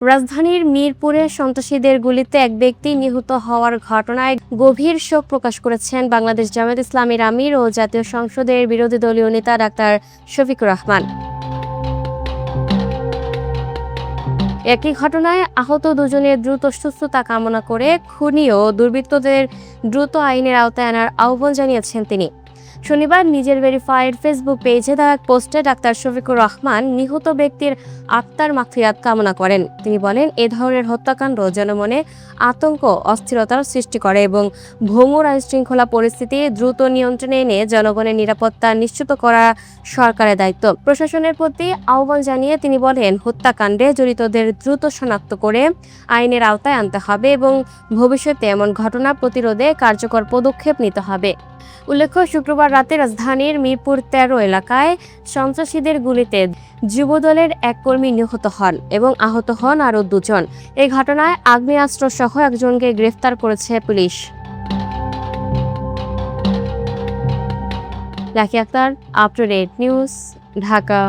রাজধানীর মিরপুরে সন্ত্রাসীদের গুলিতে এক ব্যক্তি নিহত হওয়ার ঘটনায় গভীর শোক প্রকাশ করেছেন বাংলাদেশ জামায়াত ইসলামীর আমির ও জাতীয় সংসদের বিরোধী দলীয় নেতা ডাক্তার শফিকুর রহমান। একই ঘটনায় আহত দুজনের দ্রুত সুস্থতা কামনা করে খুনি ও দুর্বৃত্তদের দ্রুত আইনের আওতায় আনার আহ্বান জানিয়েছেন তিনি। শনিবার নিজের ভেরিফাইড ফেসবুক পেজে দেওয়া এক পোস্টে ডাক্তার শফিকুর রহমান নিহত ব্যক্তির আত্মার মাগফিরাত কামনা করেন। তিনি বলেন, এ ধরনের হত্যাকাণ্ড জনমনে আতঙ্ক অস্থিরতার সৃষ্টি করে এবং ভঙ্গুর আইনশৃঙ্খলা পরিস্থিতি দ্রুত নিয়ন্ত্রণে এনে জনগণের নিরাপত্তা নিশ্চিত করা সরকারের দায়িত্ব। প্রশাসনের প্রতি আহ্বান জানিয়ে তিনি বলেন, হত্যাকাণ্ডে জড়িতদের দ্রুত শনাক্ত করে আইনের আওতায় আনতে হবে এবং ভবিষ্যতে এমন ঘটনা প্রতিরোধে কার্যকর পদক্ষেপ নিতে হবে। উল্লেখ্য, শুক্রবার রাতে রাজধানীর মিরপুর ১৩ এলাকায় সন্ত্রাসীদের গুলিতে যুবদলের এক কর্মী নিহত হন এবং আহত হন আরও দুজন। এই ঘটনায় আগ্নেয়াস্ত্রসহ একজনকে গ্রেফতার করেছে পুলিশ। Lucky Akter, up to date news, Dhaka.